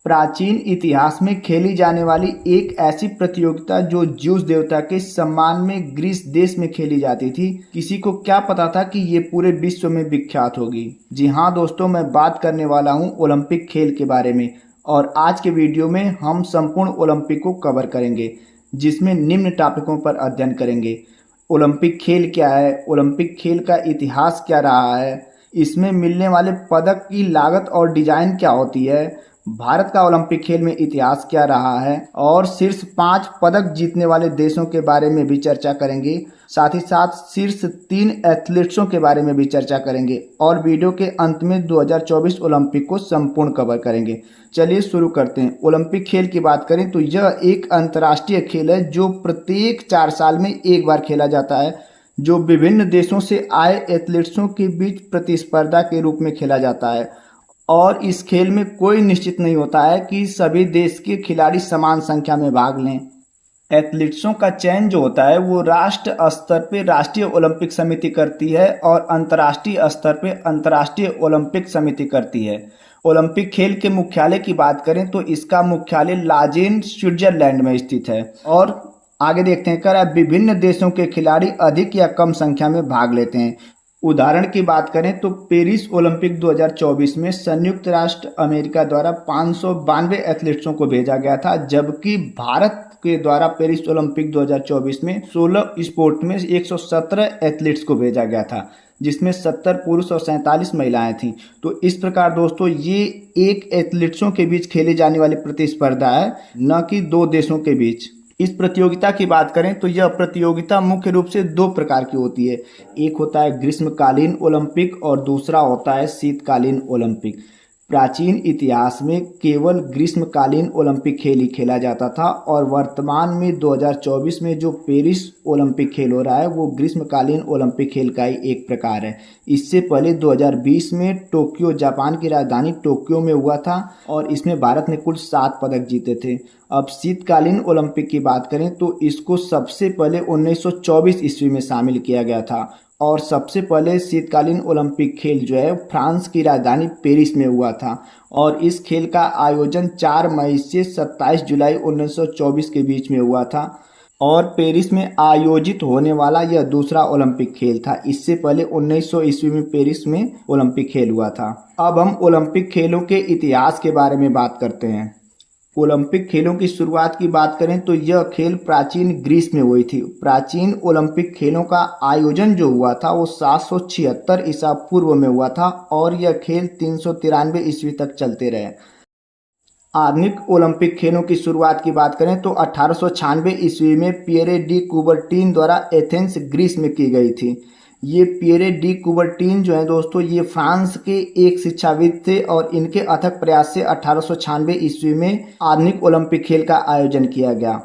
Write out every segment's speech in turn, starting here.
प्राचीन इतिहास में खेली जाने वाली एक ऐसी प्रतियोगिता जो ज्यूस देवता के सम्मान में ग्रीस देश में खेली जाती थी। किसी को क्या पता था कि ये पूरे विश्व में विख्यात होगी। जी हाँ दोस्तों, मैं बात करने वाला हूँ ओलंपिक खेल के बारे में। और आज के वीडियो में हम संपूर्ण ओलंपिक को कवर करेंगे, जिसमें निम्न टॉपिकों पर अध्ययन करेंगे। ओलंपिक खेल क्या है, ओलंपिक खेल का इतिहास क्या रहा है, इसमें मिलने वाले पदक की लागत और डिजाइन क्या होती है, भारत का ओलंपिक खेल में इतिहास क्या रहा है, और शीर्ष 5 पदक जीतने वाले देशों के बारे में भी चर्चा करेंगे। साथ ही साथ शीर्ष 3 एथलीट्सों के बारे में भी चर्चा करेंगे और वीडियो के अंत में 2024 ओलंपिक को संपूर्ण कवर करेंगे। चलिए शुरू करते हैं। ओलंपिक खेल की बात करें तो यह एक अंतर्राष्ट्रीय खेल है जो प्रत्येक 4 साल में एक बार खेला जाता है, जो विभिन्न देशों से आए एथलीट्सों के बीच प्रतिस्पर्धा के रूप में खेला जाता है। और इस खेल में कोई निश्चित नहीं होता है कि सभी देश के खिलाड़ी समान संख्या में भाग लें। एथलीट्सों का चयन जो होता है वो राष्ट्र स्तर पे राष्ट्रीय ओलंपिक समिति करती है और अंतर्राष्ट्रीय स्तर पे अंतर्राष्ट्रीय ओलंपिक समिति करती है। ओलंपिक खेल के मुख्यालय की बात करें तो इसका मुख्यालय लाजेन स्विट्जरलैंड में स्थित है। और आगे देखते हैं कर विभिन्न देशों के खिलाड़ी अधिक या कम संख्या में भाग लेते हैं। उदाहरण की बात करें तो पेरिस ओलंपिक 2024 में संयुक्त राष्ट्र अमेरिका द्वारा 592 एथलीट्सों को भेजा गया था, जबकि भारत के द्वारा पेरिस ओलंपिक 2024 में 16 स्पोर्ट में 117 एथलीट्स को भेजा गया था, जिसमें 70 पुरुष और 47 महिलाएं थीं। तो इस प्रकार दोस्तों ये एक एथलीट्सों के बीच खेली जाने वाली प्रतिस्पर्धा है, न कि 2 देशों के बीच। इस प्रतियोगिता की बात करें तो यह प्रतियोगिता मुख्य रूप से 2 प्रकार की होती है। एक होता है ग्रीष्मकालीन ओलंपिक और दूसरा होता है शीतकालीन ओलंपिक। प्राचीन इतिहास में केवल ग्रीष्मकालीन ओलंपिक खेल ही खेला जाता था और वर्तमान में 2024 में जो पेरिस ओलंपिक खेल हो रहा है वो ग्रीष्मकालीन ओलंपिक खेल का ही एक प्रकार है। इससे पहले 2020 में टोक्यो, जापान की राजधानी टोक्यो में हुआ था और इसमें भारत ने कुल 7 पदक जीते थे। अब शीतकालीन ओलंपिक की बात करें तो इसको सबसे पहले 1924 ईस्वी में शामिल किया गया था और सबसे पहले शीतकालीन ओलंपिक खेल जो है फ्रांस की राजधानी पेरिस में हुआ था और इस खेल का आयोजन 4 मई से 27 जुलाई 1924 के बीच में हुआ था और पेरिस में आयोजित होने वाला यह दूसरा ओलंपिक खेल था। इससे पहले 1900 ईस्वी में पेरिस में ओलंपिक खेल हुआ था। अब हम ओलंपिक खेलों के इतिहास के बारे में बात करते हैं। ओलंपिक खेलों की शुरुआत की बात करें तो यह खेल प्राचीन ग्रीस में हुई थी। प्राचीन ओलंपिक खेलों का आयोजन जो हुआ था वो 776 ईसा पूर्व में हुआ था और यह खेल 393 ईस्वी तक चलते रहे। आधुनिक ओलंपिक खेलों की शुरुआत की बात करें तो 1896 ईस्वी में पियरे डी कुबरटीन द्वारा एथेंस ग्रीस में की गई थी। ये पियरे डी कुबरटीन जो है दोस्तों ये फ्रांस के एक शिक्षाविद थे और इनके अथक प्रयास से 1896 ईस्वी में आधुनिक ओलंपिक खेल का आयोजन किया गया।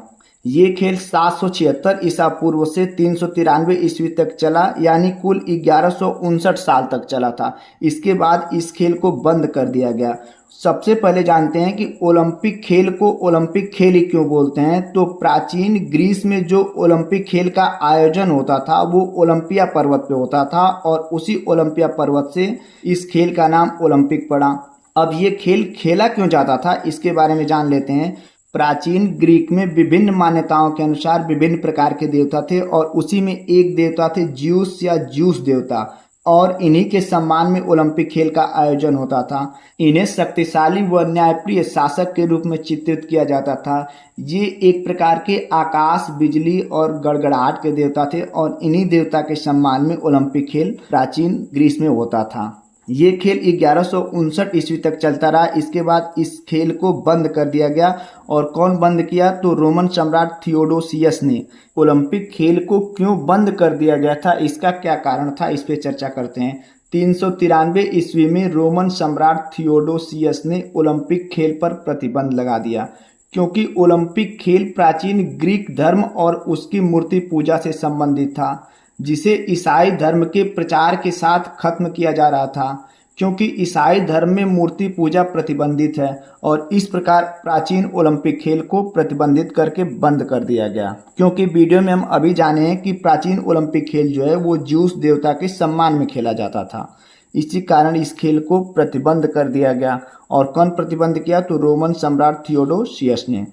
ये खेल 776 ईसा पूर्व से 393 ईस्वी तक चला, यानी कुल 1159 साल तक चला था। इसके बाद इस खेल को बंद कर दिया गया। सबसे पहले जानते हैं कि ओलंपिक खेल को ओलंपिक खेल ही क्यों बोलते हैं। तो प्राचीन ग्रीस में जो ओलंपिक खेल का आयोजन होता था वो ओलंपिया पर्वत पे होता था और उसी ओलंपिया पर्वत से इस खेल का नाम ओलंपिक पड़ा। अब ये खेल खेला क्यों जाता था इसके बारे में जान लेते हैं। प्राचीन ग्रीक में विभिन्न मान्यताओं के अनुसार विभिन्न प्रकार के देवता थे और उसी में एक देवता थे ज्यूस या ज्यूस देवता और इन्हीं के सम्मान में ओलंपिक खेल का आयोजन होता था। इन्हें शक्तिशाली व न्यायप्रिय शासक के रूप में चित्रित किया जाता था। ये एक प्रकार के आकाश, बिजली और गड़गड़ाहट के देवता थे और इन्हीं देवता के सम्मान में ओलंपिक खेल प्राचीन ग्रीस में होता था। ये खेल 1159 ईस्वी तक चलता रहा। इसके बाद इस खेल को बंद कर दिया गया और कौन बंद किया तो रोमन सम्राट थियोडोसियस ने। ओलंपिक खेल को क्यों बंद कर दिया गया था, इसका क्या कारण था, इस पे चर्चा करते हैं। 393 ईस्वी में रोमन सम्राट थियोडोसियस ने ओलंपिक खेल पर प्रतिबंध लगा दिया क्योंकि ओलंपिक खेल प्राचीन ग्रीक धर्म और उसकी मूर्ति पूजा से संबंधित था, जिसे ईसाई धर्म के प्रचार के साथ खत्म किया जा रहा था। क्योंकि ईसाई धर्म में मूर्ति पूजा प्रतिबंधित है और इस प्रकार प्राचीन ओलंपिक खेल को प्रतिबंधित करके बंद कर दिया गया। क्योंकि वीडियो में हम अभी जाने हैं कि प्राचीन ओलंपिक खेल जो है वो ज्यूस देवता के सम्मान में खेला जाता था। इसी कारण इस खेल को प्रतिबंध कर दिया गया। और कौन प्रतिबंध किया? तो रोमन सम्राट थियोडोसियस ने।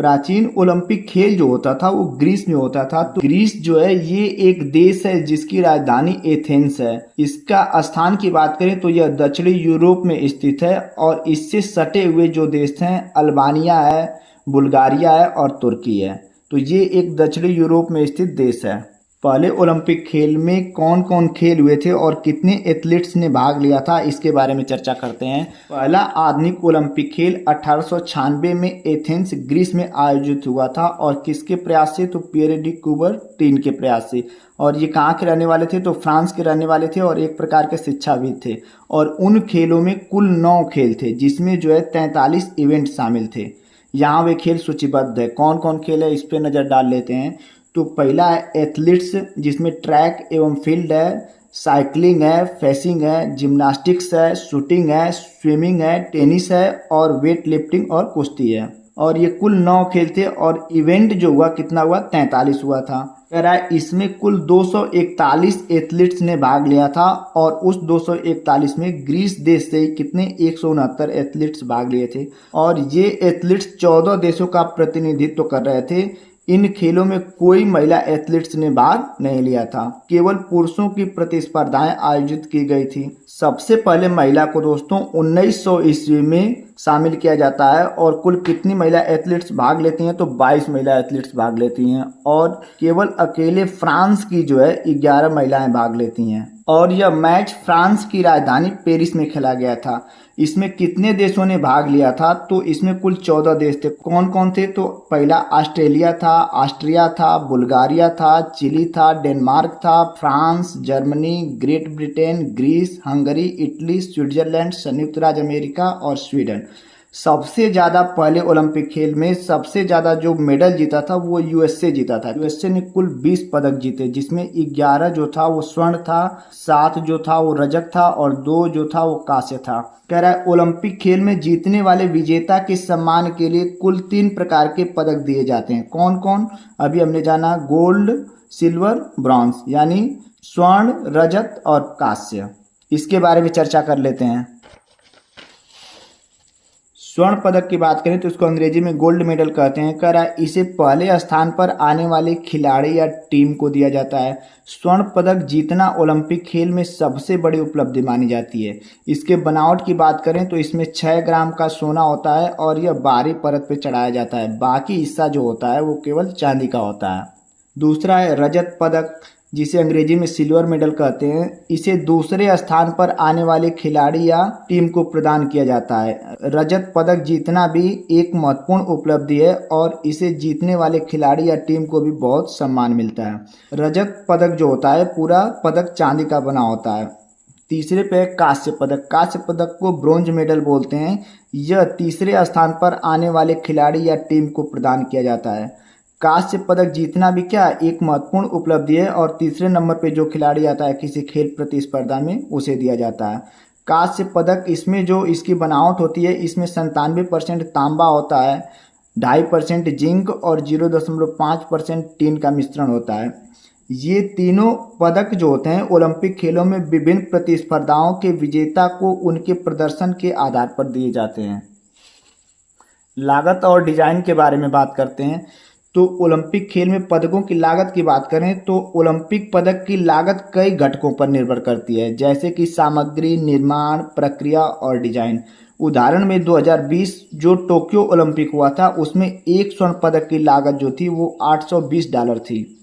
प्राचीन ओलंपिक खेल जो होता था वो ग्रीस में होता था। तो ग्रीस जो है ये एक देश है जिसकी राजधानी एथेंस है। इसका स्थान की बात करें तो यह दक्षिणी यूरोप में स्थित है और इससे सटे हुए जो देश हैं अल्बानिया है, बुल्गारिया है और तुर्की है। तो ये एक दक्षिणी यूरोप में स्थित देश है। पहले ओलंपिक खेल में कौन कौन खेल हुए थे और कितने एथलीट्स ने भाग लिया था, इसके बारे में चर्चा करते हैं। पहला आधुनिक ओलंपिक खेल 1896 में एथेंस ग्रीस में आयोजित हुआ था। और किसके प्रयास से? तो पियर डी कुबरटीन के प्रयास से। और ये कहाँ के रहने वाले थे? तो फ्रांस के रहने वाले थे और एक प्रकार के शिक्षाविद थे। और उन खेलों में कुल 9 खेल थे जिसमें जो है 43 इवेंट शामिल थे। यहाँ वे खेल सूचीबद्ध है। कौन कौन खेल है इस पर नज़र डाल लेते हैं। तो पहला है एथलीट्स, जिसमें ट्रैक एवं फील्ड है, साइकिलिंग है, फेसिंग है, जिम्नास्टिक्स है, शूटिंग है, स्विमिंग है, टेनिस है और वेट लिफ्टिंग और कुश्ती है। और ये कुल 9 खेल थे और इवेंट जो हुआ कितना हुआ? 43 हुआ था। कह रहा है इसमें कुल 241 एथलीट्स ने भाग लिया था और उस 241 में ग्रीस देश से कितने 169 एथलीट्स भाग लिए थे। और ये एथलीट्स 14 देशों का प्रतिनिधित्व कर रहे थे। इन खेलों में कोई महिला एथलीट्स ने भाग नहीं लिया था, केवल पुरुषों की प्रतिस्पर्धाएं आयोजित की गई थी। सबसे पहले महिला को दोस्तों 1900 ईस्वी में शामिल किया जाता है। और कुल कितनी महिला एथलीट्स भाग लेती हैं? तो 22 महिला एथलीट्स भाग लेती हैं। और केवल अकेले फ्रांस की जो है 11 महिलाएं भाग लेती हैं। और यह मैच फ्रांस की राजधानी पेरिस में खेला गया था। इसमें कितने देशों ने भाग लिया था? तो इसमें कुल 14 देश थे। कौन कौन थे? तो पहला ऑस्ट्रेलिया था, ऑस्ट्रिया था, बुल्गारिया था, चिली था, डेनमार्क था, France, Germany, Great Britain, Greece, Hungary, Italy, Switzerland, संयुक्त राज्य अमेरिका और स्वीडन। सबसे ज़्यादा पहले ओलंपिक खेल में सबसे ज़्यादा जो मेडल जीता था वो यूएसए जीता था। यूएसए ने कुल 20 पदक जीते, जिसमें 11 जो था वो स्वर्ण था, 7 जो था वो रजत था और 2 जो था वो कांस्य था। कह रहा है ओलंपिक खेल में जीतने वाले विजेता के सम्मान के लिए कुल 3 प्रकार के पदक दिए जाते हैं। कौन कौन? अभी हमने जाना, गोल्ड, सिल्वर, ब्रॉन्ज, यानी स्वर्ण, रजत और कांस्य। इसके बारे में चर्चा कर लेते हैं। स्वर्ण पदक की बात करें तो इसको अंग्रेजी में गोल्ड मेडल कहते हैं। कह रहा है इसे पहले स्थान पर आने वाले खिलाड़ी या टीम को दिया जाता है। स्वर्ण पदक जीतना ओलंपिक खेल में सबसे बड़ी उपलब्धि मानी जाती है। इसके बनावट की बात करें तो इसमें 6 ग्राम का सोना होता है और यह बाहरी परत पे चढ़ाया जाता है। बाकी हिस्सा जो होता है वो केवल चांदी का होता है। दूसरा है रजत पदक, जिसे अंग्रेजी में सिल्वर मेडल कहते हैं। इसे दूसरे स्थान पर आने वाले खिलाड़ी या टीम को प्रदान किया जाता है। रजत पदक जीतना भी एक महत्वपूर्ण उपलब्धि है और इसे जीतने वाले खिलाड़ी या टीम को भी बहुत सम्मान मिलता है। रजत पदक जो होता है पूरा पदक चांदी का बना होता है। तीसरे पे कांस्य पदक। कांस्य पदक को ब्रोंज मेडल बोलते हैं। यह तीसरे स्थान पर आने वाले खिलाड़ी या टीम को प्रदान किया जाता है। कांस्य पदक जीतना भी क्या एक महत्वपूर्ण उपलब्धि है और तीसरे नंबर पे जो खिलाड़ी आता है किसी खेल प्रतिस्पर्धा में उसे दिया जाता है। कांस्य पदक इसमें जो इसकी बनावट होती है इसमें 97% तांबा होता है, 2.5% जिंक और 0.5% टीन का मिश्रण होता है। ये तीनों पदक जो होते हैं ओलंपिक खेलों में विभिन्न प्रतिस्पर्धाओं के विजेता को उनके प्रदर्शन के आधार पर दिए जाते हैं। लागत और डिजाइन के बारे में बात करते हैं तो ओलंपिक खेल में पदकों की लागत की बात करें तो ओलंपिक पदक की लागत कई घटकों पर निर्भर करती है, जैसे कि सामग्री, निर्माण प्रक्रिया और डिजाइन। उदाहरण में 2020 जो टोक्यो ओलंपिक हुआ था उसमें एक स्वर्ण पदक की लागत जो थी वो $820 थी।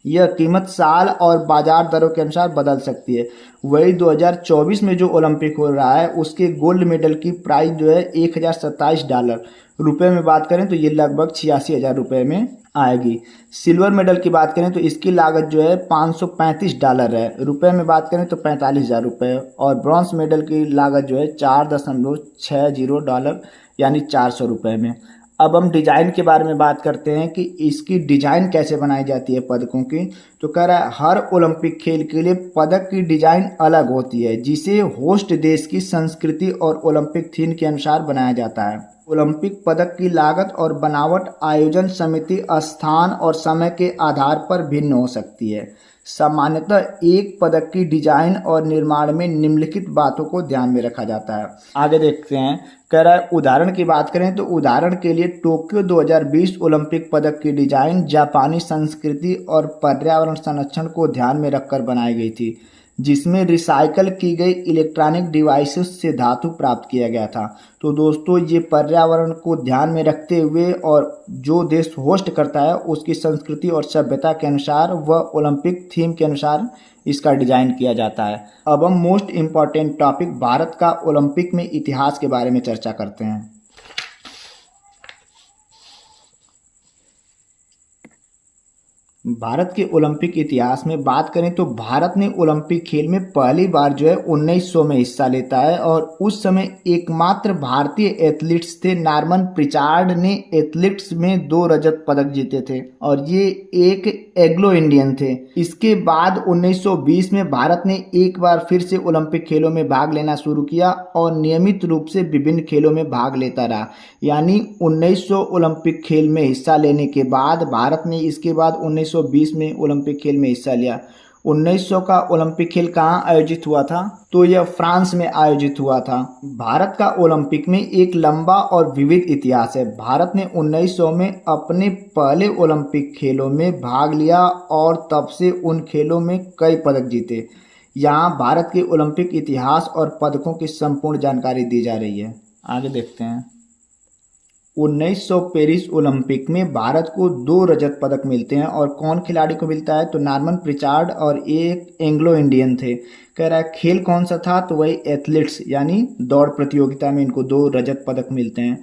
यह कीमत साल और बाजार दरों के अनुसार बदल सकती है। वही 2024 में जो ओलंपिक हो रहा है उसके गोल्ड मेडल की प्राइस जो है $1027। रुपए में बात करें तो ये लगभग 86,000 रुपये में आएगी। सिल्वर मेडल की बात करें तो इसकी लागत जो है $535 है। रुपए में बात करें तो 45,000 रुपये। और ब्रॉन्ज मेडल की लागत जो है $4.60 यानी 400 रुपये में। अब हम डिजाइन के बारे में बात करते हैं कि इसकी डिजाइन कैसे बनाई जाती है पदकों की। तो कह रहा है हर ओलंपिक खेल के लिए पदक की डिजाइन अलग होती है, जिसे होस्ट देश की संस्कृति और ओलंपिक थीम के अनुसार बनाया जाता है। ओलंपिक पदक की लागत और बनावट आयोजन समिति स्थान और समय के आधार पर भिन्न हो सकती है। सामान्यतः एक पदक की डिजाइन और निर्माण में निम्नलिखित बातों को ध्यान में रखा जाता है। आगे देखते हैं। कह रहा है उदाहरण की बात करें तो उदाहरण के लिए टोक्यो 2020 ओलंपिक पदक की डिजाइन जापानी संस्कृति और पर्यावरण संरक्षण को ध्यान में रखकर बनाई गई थी, जिसमें रिसाइकल की गई इलेक्ट्रॉनिक डिवाइसेस से धातु प्राप्त किया गया था। तो दोस्तों ये पर्यावरण को ध्यान में रखते हुए और जो देश होस्ट करता है उसकी संस्कृति और सभ्यता के अनुसार व ओलंपिक थीम के अनुसार इसका डिजाइन किया जाता है। अब हम मोस्ट इम्पॉर्टेंट टॉपिक भारत का ओलंपिक में इतिहास के बारे में चर्चा करते हैं। भारत के ओलंपिक इतिहास में बात करें तो भारत ने ओलंपिक खेल में पहली बार जो है 1900 में हिस्सा लेता है और उस समय एकमात्र भारतीय एथलीट्स थे। नॉर्मन प्रिचार्ड ने एथलीट्स में 2 रजत पदक जीते थे और ये एक एंग्लो इंडियन थे। इसके बाद 1920 में भारत ने एक बार फिर से ओलंपिक खेलों में भाग लेना शुरू किया और नियमित रूप से विभिन्न खेलों में भाग लेता रहा। यानी 1900 ओलंपिक खेल में हिस्सा लेने के बाद भारत ने इसके बाद 1920 में ओलंपिक खेल में हिस्सा लिया। 1900 का ओलंपिक खेल कहाँ आयोजित हुआ था? तो यह फ्रांस में आयोजित हुआ था। भारत का ओलंपिक में एक लंबा और विविध इतिहास है। भारत ने 1900 में अपने पहले ओलंपिक खेलों में भाग लिया और तब से उन खेलों में कई पदक जीते। यहाँ भारत के ओलंपिक इतिहास और पदकों की संपूर्ण जानकारी दी जा रही है। आगे देखते हैं। 1900 पेरिस ओलंपिक में भारत को 2 रजत पदक मिलते हैं और कौन खिलाड़ी को मिलता है? तो नॉर्मन प्रिचार्ड और एक एंग्लो इंडियन थे। कह रहा है खेल कौन सा था? तो वही एथलीट्स यानी दौड़ प्रतियोगिता में इनको 2 रजत पदक मिलते हैं।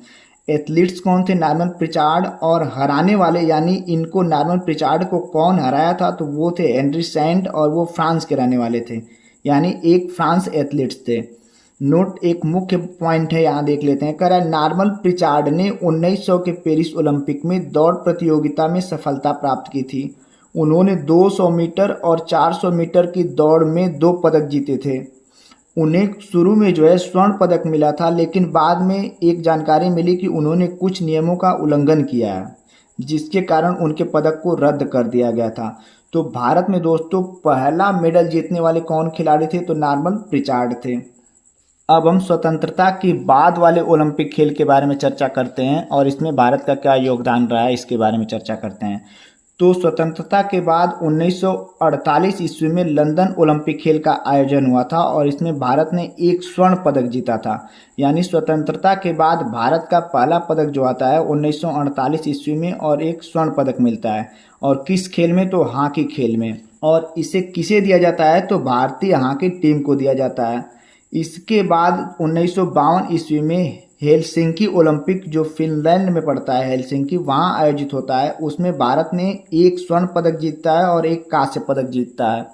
एथलीट्स कौन थे? नॉर्मन प्रिचार्ड और हराने वाले यानी इनको नॉर्मन प्रिचार्ड को कौन हराया था? तो वो थे हेनरी सैंड और वो फ्रांस के रहने वाले थे, यानी एक फ्रांस एथलीट्स थे। नोट एक मुख्य पॉइंट है, यहाँ देख लेते हैं। कह रहा है नॉर्मन प्रिचार्ड ने 1900 के पेरिस ओलंपिक में दौड़ प्रतियोगिता में सफलता प्राप्त की थी। उन्होंने 200 मीटर और 400 मीटर की दौड़ में 2 पदक जीते थे। उन्हें शुरू में जो है स्वर्ण पदक मिला था, लेकिन बाद में एक जानकारी मिली कि उन्होंने कुछ नियमों का उल्लंघन किया है, जिसके कारण उनके पदक को रद्द कर दिया गया था। तो भारत में दोस्तों पहला मेडल जीतने वाले कौन खिलाड़ी थे? तो नॉर्मन प्रिचार्ड थे। अब हम स्वतंत्रता के बाद वाले ओलंपिक खेल के बारे में चर्चा करते हैं और इसमें भारत का क्या योगदान रहा है इसके बारे में चर्चा करते हैं। तो स्वतंत्रता के बाद 1948 ईस्वी में लंदन ओलंपिक खेल का आयोजन हुआ था और इसमें भारत ने एक स्वर्ण पदक जीता था। यानी स्वतंत्रता के बाद भारत का पहला पदक जो आता है 1948 ईस्वी में और एक स्वर्ण पदक मिलता है। और किस खेल में? तो हॉकी खेल में। और इसे किसे दिया जाता है? तो भारतीय हॉकी टीम को दिया जाता है। इसके बाद 1952 ईस्वी में हेलसिंकी ओलंपिक जो फिनलैंड में पड़ता है, हेलसिंकी, वहाँ आयोजित होता है। उसमें भारत ने एक स्वर्ण पदक जीतता है और एक कांस्य पदक जीतता है।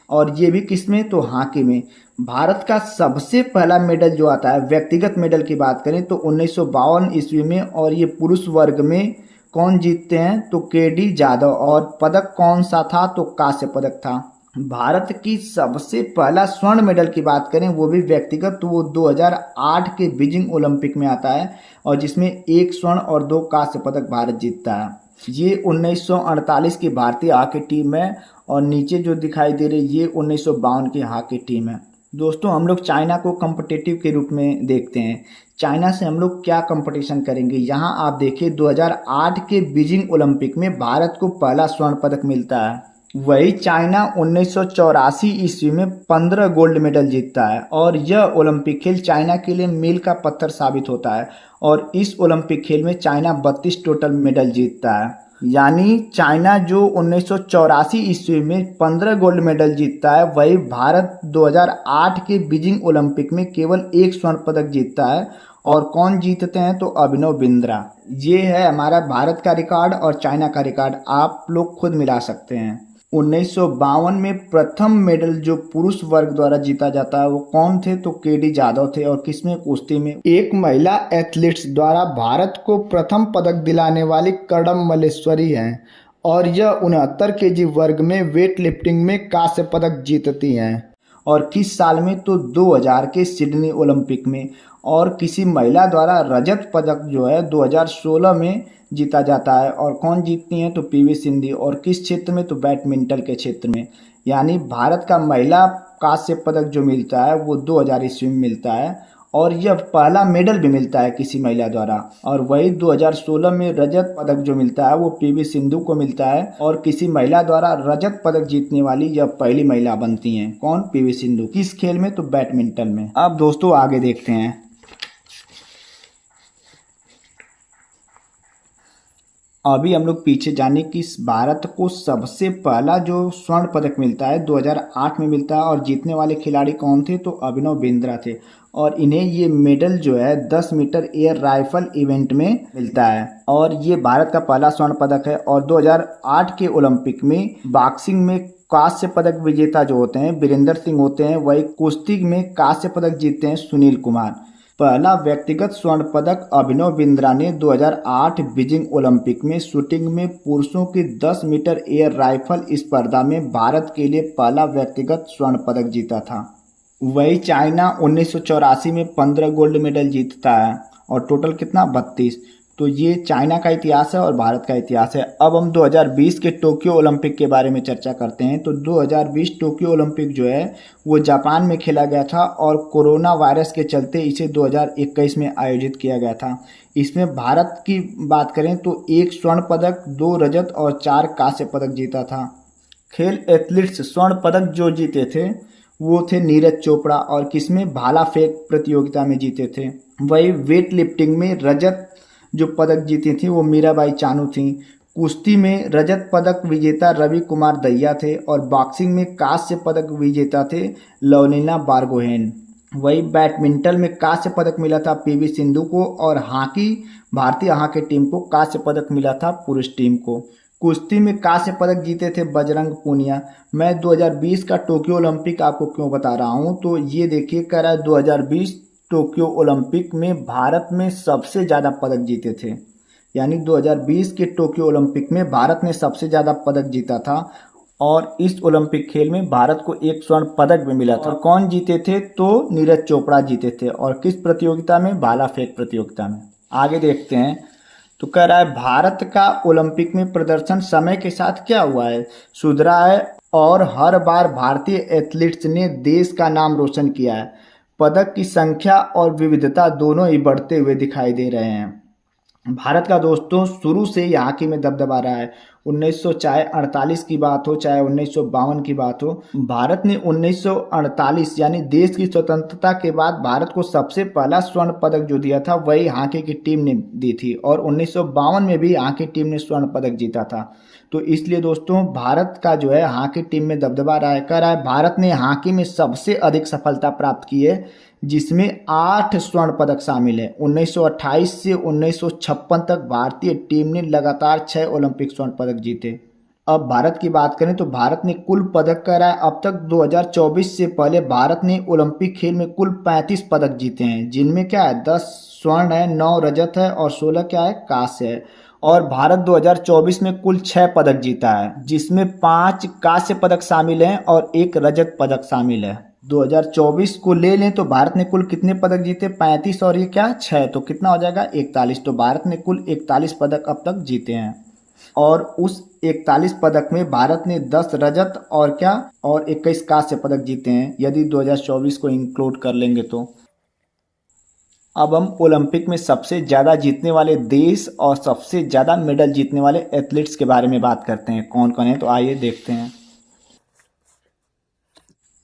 और ये भी किसमें? तो हॉकी में। भारत का सबसे पहला मेडल जो आता है, व्यक्तिगत मेडल की बात करें तो 1952 ईस्वी में, और ये पुरुष वर्ग में कौन जीतते हैं? तो केडी जाधव। और पदक कौन सा था? तो कांस्य पदक था। भारत की सबसे पहला स्वर्ण मेडल की बात करें वो भी व्यक्तिगत, तो वो 2008 के बीजिंग ओलंपिक में आता है और जिसमें 1 स्वर्ण और 2 कांस्य पदक भारत जीतता है। ये 1948 की भारतीय हॉकी टीम है और नीचे जो दिखाई दे रही ये 1952 की हॉकी टीम है। दोस्तों हम लोग चाइना को कॉम्पिटिटिव के रूप में देखते हैं। चाइना से हम लोग क्या कंपटीशन करेंगे? यहाँ आप देखिए 2008 के बीजिंग ओलंपिक में भारत को पहला स्वर्ण पदक मिलता है। वही चाइना 1984 ईस्वी में 15 गोल्ड मेडल जीतता है और यह ओलंपिक खेल चाइना के लिए मील का पत्थर साबित होता है। और इस ओलंपिक खेल में चाइना 32 टोटल मेडल जीतता है। यानी चाइना जो 1984 ईस्वी में 15 गोल्ड मेडल जीतता है, वही भारत 2008 के बीजिंग ओलंपिक में केवल 1 स्वर्ण पदक जीतता है। और कौन जीतते हैं? तो अभिनव बिंद्रा। ये है हमारा भारत का रिकॉर्ड और चाइना का रिकॉर्ड, आप लोग खुद मिला सकते हैं। 1952 में प्रथम मेडल जो पुरुष वर्ग द्वारा जीता जाता है वो कौन थे? तो केडी जाधव थे। और किसमें? कुश्ती में। एक महिला एथलीट्स द्वारा भारत को प्रथम पदक दिलाने वाली कर्णम मल्लेश्वरी हैं और यह 69 केजी वर्ग में वेट लिफ्टिंग में कांस्य पदक जीतती हैं। और किस साल में? तो 2000 के सिडनी ओलंपिक में। और किसी महिला द्वारा रजत पदक जो है 2016 में जीता जाता है। और कौन जीतती हैं? तो पीवी सिंधु। और किस क्षेत्र में? तो बैडमिंटन के क्षेत्र में। यानी भारत का महिला कांस्य पदक जो मिलता है वो 2000 ईस्वी में मिलता है और यह पहला मेडल भी मिलता है किसी महिला द्वारा। और वही 2016 में रजत पदक जो मिलता है वो पीवी सिंधु को मिलता है और किसी महिला द्वारा रजत पदक जीतने वाली यह पहली महिला बनती हैं। कौन? पीवी सिंधु। किस खेल में? तो बैडमिंटन में। अब दोस्तों आगे देखते हैं। अभी हम लोग पीछे जाने कि भारत को सबसे पहला जो स्वर्ण पदक मिलता है 2008 में मिलता है और जीतने वाले खिलाड़ी कौन थे? तो अभिनव बिंद्रा थे और इन्हें ये मेडल जो है 10 मीटर एयर राइफल इवेंट में मिलता है और ये भारत का पहला स्वर्ण पदक है। और 2008 के ओलंपिक में बॉक्सिंग में कांस्य पदक विजेता जो होते हैं वीरेंद्र सिंह होते हैं, वही कुश्ती में कांस्य पदक जीतते हैं सुनील कुमार। पहला व्यक्तिगत स्वर्ण पदक अभिनव बिंद्रा ने 2008 बीजिंग ओलंपिक में शूटिंग में पुरुषों की 10 मीटर एयर राइफल स्पर्धा में भारत के लिए पहला व्यक्तिगत स्वर्ण पदक जीता था। वही चाइना 1984 में 15 गोल्ड मेडल जीतता है और टोटल कितना? 32। तो ये चाइना का इतिहास है और भारत का इतिहास है। अब हम 2020 के टोक्यो ओलंपिक के बारे में चर्चा करते हैं। तो 2020 टोक्यो ओलंपिक जो है वो जापान में खेला गया था और कोरोना वायरस के चलते इसे 2021 में आयोजित किया गया था। इसमें भारत की बात करें तो 1 स्वर्ण पदक, 2 रजत और 4 कांस्य पदक जीता था। खेल एथलीट्स स्वर्ण पदक जो जीते थे वो थे नीरज चोपड़ा और किसमें? भाला फेंक प्रतियोगिता में जीते थे। वही वेट लिफ्टिंग में रजत जो पदक जीती थी वो मीराबाई चानू थी। कुश्ती में रजत पदक विजेता रवि कुमार दहिया थे और बॉक्सिंग में कांस्य पदक विजेता थे लवलीना बोरगोहेन। वही बैडमिंटन में कांस्य पदक मिला था पीवी सिंधु को और हॉकी भारतीय हॉकी टीम को कांस्य पदक मिला था पुरुष टीम को। कुश्ती में कांस्य पदक जीते थे बजरंग पूनिया। मैं 2020 का टोक्यो ओलंपिक आपको क्यों बता रहा हूं तो ये देखिए कह रहा है 2020 टोक्यो ओलंपिक में भारत में सबसे ज़्यादा पदक जीते थे। यानी 2020 के टोक्यो ओलंपिक में भारत ने सबसे ज़्यादा पदक जीता था और इस ओलंपिक खेल में भारत को 1 स्वर्ण पदक भी मिला था। और कौन जीते थे? तो नीरज चोपड़ा जीते थे। और किस प्रतियोगिता में? भाला फेंक प्रतियोगिता में। आगे देखते हैं। तो कह रहा है भारत का ओलंपिक में प्रदर्शन समय के साथ क्या हुआ है? सुधरा है और हर बार भारतीय एथलीट्स ने देश का नाम रोशन किया है। पदक की संख्या और विविधता दोनों ही बढ़ते हुए दिखाई दे रहे हैं। भारत का दोस्तों शुरू से ही हॉकी में दबदबा रहा है। 1948 की बात हो चाहे 1952 की बात हो, भारत ने 1948 यानी देश की स्वतंत्रता के बाद भारत को सबसे पहला स्वर्ण पदक जो दिया था वही हॉकी की टीम ने दी थी और 1952 में भी हॉकी टीम ने स्वर्ण पदक जीता था। तो इसलिए दोस्तों भारत का जो है हॉकी टीम में दबदबा रहा है। कह रहा है भारत ने हॉकी में सबसे अधिक सफलता प्राप्त की है जिसमें 8 स्वर्ण पदक शामिल है। 1928 से 1956 तक भारतीय टीम ने लगातार 6 ओलंपिक स्वर्ण पदक जीते। अब भारत की बात करें तो भारत ने कुल पदक कह रहा है अब तक 2024 से पहले भारत ने ओलंपिक खेल में कुल 35 पदक जीते हैं, जिनमें क्या है 10 स्वर्ण है, 9 रजत है और 16 क्या है कांस्य है। और भारत 2024 में कुल 6 पदक जीता है जिसमें 5 कांस्य पदक शामिल हैं और 1 रजत पदक शामिल है। 2024 को ले लें तो भारत ने कुल कितने पदक जीते? 35 और ये क्या 6, तो कितना हो जाएगा 41। तो भारत ने कुल 41 पदक अब तक जीते हैं और उस 41 पदक में भारत ने 10 रजत और क्या और 21 कांस्य पदक जीते हैं यदि 2024 को इंक्लूड कर लेंगे तो। अब हम ओलंपिक में सबसे ज़्यादा जीतने वाले देश और सबसे ज़्यादा मेडल जीतने वाले एथलीट्स के बारे में बात करते हैं। कौन कौन है तो आइए देखते हैं।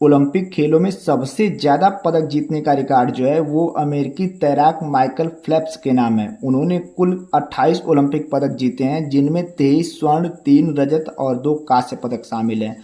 ओलंपिक खेलों में सबसे ज़्यादा पदक जीतने का रिकॉर्ड जो है वो अमेरिकी तैराक माइकल फेल्प्स के नाम है। उन्होंने कुल 28 ओलंपिक पदक जीते हैं जिनमें 23 स्वर्ण, 3 रजत और 2 कांस्य पदक शामिल हैं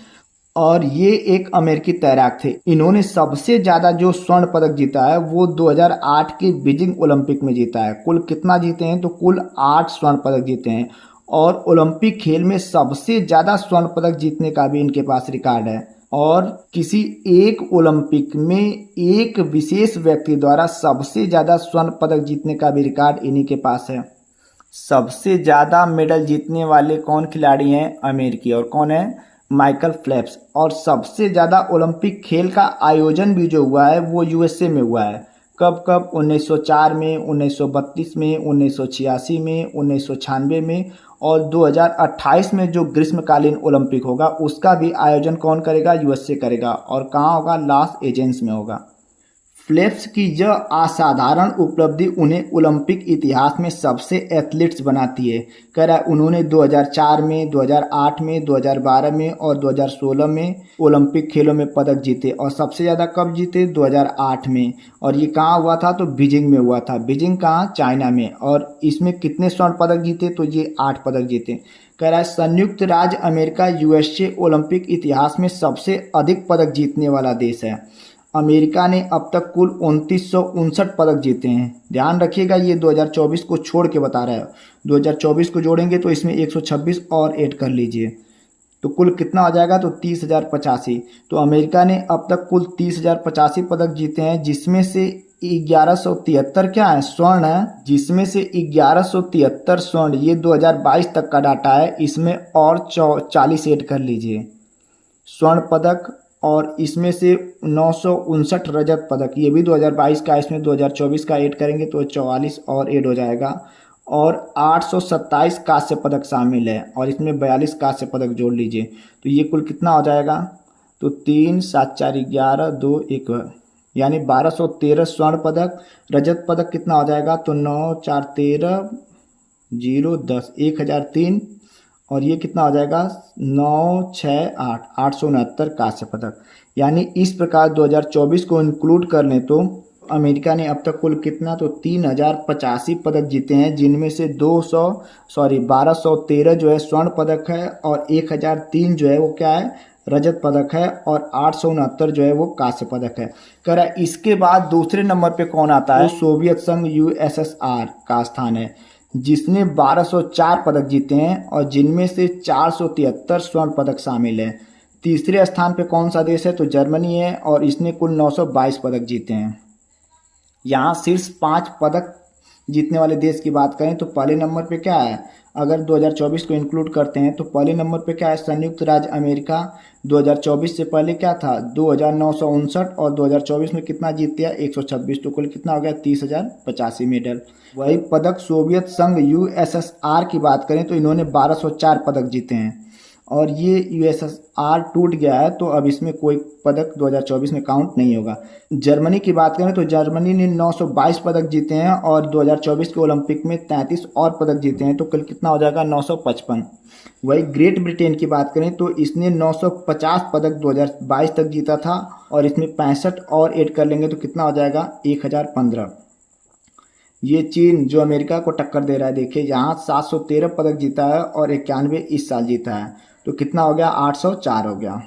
और ये एक अमेरिकी तैराक थे। इन्होंने सबसे ज़्यादा जो स्वर्ण पदक जीता है वो 2008 के बीजिंग ओलंपिक में जीता है। कुल कितना जीते हैं तो कुल 8 स्वर्ण पदक जीते हैं और ओलंपिक खेल में सबसे ज़्यादा स्वर्ण पदक जीतने का भी इनके पास रिकॉर्ड है। और किसी एक ओलंपिक में एक विशेष व्यक्ति द्वारा सबसे ज़्यादा स्वर्ण पदक जीतने का भी रिकॉर्ड इन्हीं के पास है। सबसे ज़्यादा मेडल जीतने वाले कौन खिलाड़ी हैं? अमेरिकी। और कौन है? Michael Phelps. और सबसे ज़्यादा ओलंपिक खेल का आयोजन भी जो हुआ है वो यूएसए में हुआ है। कब कब? 1904 में, 1932 में, 1986 में, 1996 में और 2028 में जो ग्रीष्मकालीन ओलंपिक होगा उसका भी आयोजन कौन करेगा? यूएसए करेगा। और कहाँ होगा? लॉस एंजल्स में होगा। फेल्प्स की यह असाधारण उपलब्धि उन्हें ओलंपिक इतिहास में सबसे एथलीट्स बनाती है। कह रहा है उन्होंने 2004 में, 2008 में, 2012 में और 2016 में ओलंपिक खेलों में पदक जीते। और सबसे ज़्यादा कब जीते? 2008 में। और ये कहाँ हुआ था? तो बीजिंग में हुआ था। बीजिंग कहाँ? चाइना में। और इसमें कितने स्वर्ण पदक जीते? तो ये 8 पदक जीते। कह रहा है संयुक्त राज्य अमेरिका यूएसए ओलंपिक इतिहास में सबसे अधिक पदक जीतने वाला देश है। अमेरिका ने अब तक कुल 2959 पदक जीते हैं। ध्यान रखिएगा ये 2024 को छोड़ के बता रहा है। 2024 को जोड़ेंगे तो इसमें 126 और ऐड कर लीजिए तो कुल कितना हो जाएगा? तो 30,085। तो अमेरिका ने अब तक कुल 30,085 पदक जीते हैं, जिसमें से 1173 क्या है? स्वर्ण है। जिसमें से 1173 स्वर्ण, ये 2022 तक का डाटा है। इसमें और 40 ऐड कर लीजिए स्वर्ण पदक। और इसमें से 959 रजत पदक, ये भी 2022 का। इसमें 2024 का ऐड करेंगे तो 44 और ऐड हो जाएगा। और 827 कांस्य पदक शामिल है और इसमें 42 कांस्य पदक जोड़ लीजिए तो ये कुल कितना हो जाएगा? तो 3 7 4 11 2 1 यानी 1213 स्वर्ण पदक। रजत पदक कितना हो जाएगा? तो 9 4 13 0 10 1003 और ये कितना हो जाएगा? 9 6 8 869 कांस्य पदक। यानी इस प्रकार 2024 को इंक्लूड कर लें तो अमेरिका ने अब तक कुल कितना? तो 3085 पदक जीते हैं, जिनमें से 1213 जो है स्वर्ण पदक है और 1003 जो है वो क्या है? रजत पदक है और 869 जो है वो कांस्य पदक है। कह रहा है इसके बाद दूसरे नंबर पे कौन आता है? सोवियत संघ यूएसएसआर का स्थान है, जिसने 1204 पदक जीते हैं और जिनमें से 473 स्वर्ण पदक शामिल है। तीसरे स्थान पे कौन सा देश है? तो जर्मनी है और इसने कुल 922 पदक जीते हैं। यहाँ शीर्ष 5 पदक जीतने वाले देश की बात करें तो पहले नंबर पे क्या है? अगर 2024 को इंक्लूड करते हैं तो पहले नंबर पे क्या है? संयुक्त राज्य अमेरिका। 2024 से पहले क्या था? 2959 और 2024 में कितना जीत गया? 126। तो कुल कितना हो गया? 30,085 मेडल। वही पदक सोवियत संघ यूएसएसआर की बात करें तो इन्होंने 1204 पदक जीते हैं और ये यूएसएसआर टूट गया है तो अब इसमें कोई पदक 2024 में काउंट नहीं होगा। जर्मनी की बात करें तो जर्मनी ने 922 पदक जीते हैं और 2024 के ओलंपिक में 33 और पदक जीते हैं तो कुल कितना हो जाएगा? 955। वही ग्रेट ब्रिटेन की बात करें तो इसने 950 पदक 2022 तक जीता था और इसमें 65 और ऐड कर लेंगे तो कितना हो जाएगा? 1015। ये चीन जो अमेरिका को टक्कर दे रहा है, देखिए यहाँ 713 पदक जीता है और 91 इस साल जीता है तो कितना हो गया? 804 हो गया।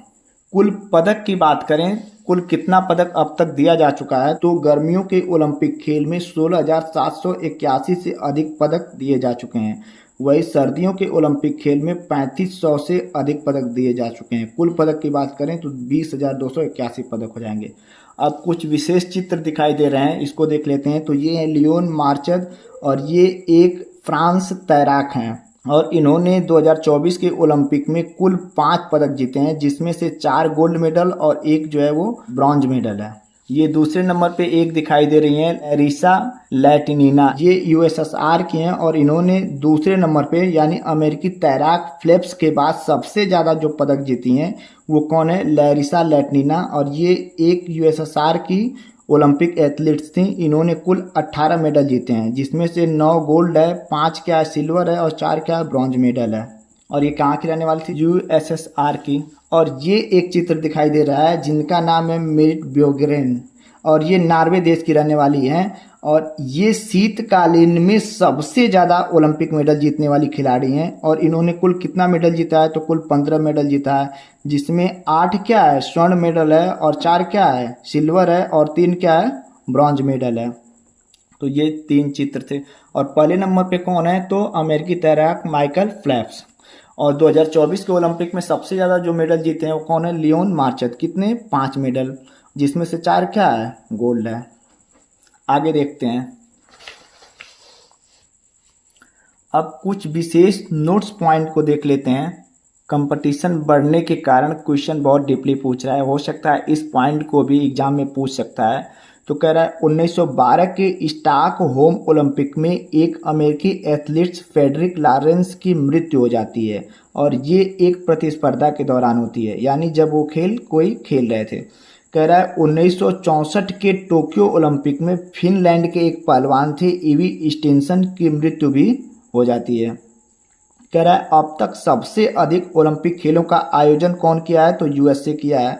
कुल पदक की बात करें, कुल कितना पदक अब तक दिया जा चुका है तो गर्मियों के ओलंपिक खेल में 16,781 से अधिक पदक दिए जा चुके हैं। वही सर्दियों के ओलंपिक खेल में 3500 से अधिक पदक दिए जा चुके हैं। कुल पदक की बात करें तो 20,281 पदक हो जाएंगे। अब कुछ विशेष चित्र दिखाई दे रहे हैं, इसको देख लेते हैं। तो ये है लियोन मार्चद और ये एक फ्रांस तैराक हैं और इन्होंने 2024 के ओलंपिक में कुल 5 पदक जीते हैं, जिसमें से 4 गोल्ड मेडल और 1 जो है वो ब्रॉन्ज मेडल है। ये दूसरे नंबर पे एक दिखाई दे रही हैं लैरिसा लैटिनिना, ये यूएसएसआर की हैं और इन्होंने दूसरे नंबर पे यानी अमेरिकी तैराक फेल्प्स के बाद सबसे ज़्यादा जो पदक जीती हैं वो कौन है? लैरिसा लैटिनिना और ये एक यूएसएसआर की ओलंपिक एथलीट्स थी। इन्होंने कुल 18 मेडल जीते हैं, जिसमें से 9 गोल्ड है, 5 क्या है सिल्वर है और 4 क्या है ब्रॉन्ज मेडल है। और ये कहाँ की रहने वाली थी? यूएसएसआर की। और ये एक चित्र दिखाई दे रहा है जिनका नाम है मेरिट ब्योगरेन और ये नॉर्वे देश की रहने वाली हैं और ये शीतकालीन में सबसे ज़्यादा ओलंपिक मेडल जीतने वाली खिलाड़ी हैं और इन्होंने कुल कितना मेडल जीता है? तो कुल 15 मेडल जीता है, जिसमें 8 क्या है स्वर्ण मेडल है और 4 क्या है सिल्वर है और 3 क्या है ब्रॉन्ज मेडल है। तो ये 3 चित्र थे। और पहले नंबर पे कौन है? तो अमेरिकी तैराक माइकल फेल्प्स। और 2024 के ओलंपिक में सबसे ज़्यादा जो मेडल जीते हैं वो कौन है? लियोन मार्चद। कितने? 5 मेडल, जिसमें से 4 क्या है गोल्ड है। आगे देखते हैं। अब कुछ विशेष नोट्स पॉइंट को देख लेते हैं। कंपटीशन बढ़ने के कारण क्वेश्चन बहुत डीपली पूछ रहा है, हो सकता है इस पॉइंट को भी एग्जाम में पूछ सकता है। तो कह रहा है 1912 के स्टॉकहोम ओलंपिक में एक अमेरिकी एथलीट फ्रेडरिक लॉरेंस की मृत्यु हो जाती है और ये एक प्रतिस्पर्धा के दौरान होती है, यानी जब वो कोई खेल रहे थे। कह रहा है 1964 के टोक्यो ओलंपिक में फिनलैंड के एक पहलवान थे ईवी स्टेनसन की मृत्यु भी हो जाती है। कह रहा है अब तक सबसे अधिक ओलंपिक खेलों का आयोजन कौन किया है, तो यूएसए किया है।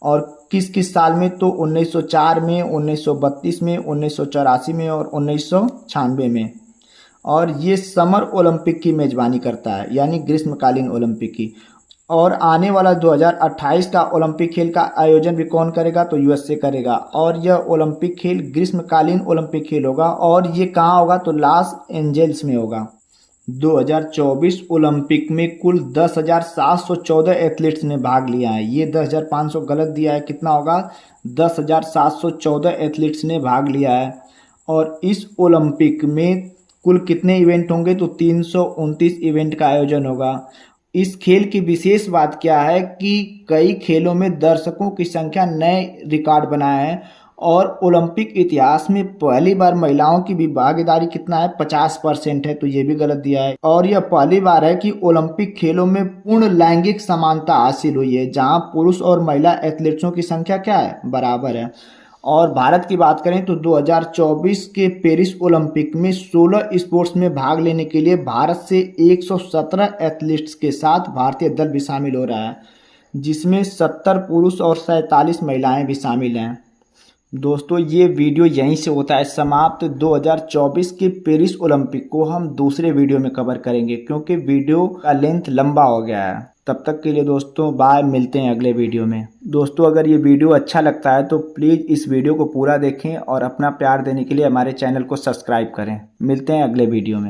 और किस किस साल में, तो 1904 में, 1932 में, 1984 में और 1996 में। और ये समर ओलंपिक की मेजबानी करता है, यानी ग्रीष्मकालीन ओलंपिक की। और आने वाला 2028 का ओलंपिक खेल का आयोजन भी कौन करेगा, तो यूएसए करेगा। और यह ओलंपिक खेल ग्रीष्मकालीन ओलंपिक खेल होगा और ये कहाँ होगा, तो लॉस एंजल्स में होगा। 2024 ओलंपिक में कुल 10,714 एथलीट्स ने भाग लिया है। ये 10,500 गलत दिया है, कितना होगा, 10,714 एथलीट्स ने भाग लिया है। और इस ओलंपिक में कुल कितने इवेंट होंगे, तो 329 इवेंट का आयोजन होगा। इस खेल की विशेष बात क्या है कि कई खेलों में दर्शकों की संख्या नए रिकॉर्ड बनाया है और ओलंपिक इतिहास में पहली बार महिलाओं की भी भागीदारी कितना है, 50% है, तो ये भी गलत दिया है। और यह पहली बार है कि ओलंपिक खेलों में पूर्ण लैंगिक समानता हासिल हुई है, जहां पुरुष और महिला एथलीट्सों की संख्या क्या है, बराबर है। और भारत की बात करें तो 2024 के पेरिस ओलंपिक में 16 स्पोर्ट्स में भाग लेने के लिए भारत से 117 एथलीट्स के साथ भारतीय दल भी शामिल हो रहा है, जिसमें 70 पुरुष और 47 महिलाएं भी शामिल हैं। दोस्तों ये वीडियो यहीं से होता है समाप्त। 2024 के पेरिस ओलंपिक को हम दूसरे वीडियो में कवर करेंगे क्योंकि वीडियो का लेंथ लंबा हो गया है। तब तक के लिए दोस्तों बाय, मिलते हैं अगले वीडियो में। दोस्तों अगर ये वीडियो अच्छा लगता है तो प्लीज़ इस वीडियो को पूरा देखें और अपना प्यार देने के लिए हमारे चैनल को सब्सक्राइब करें। मिलते हैं अगले वीडियो में।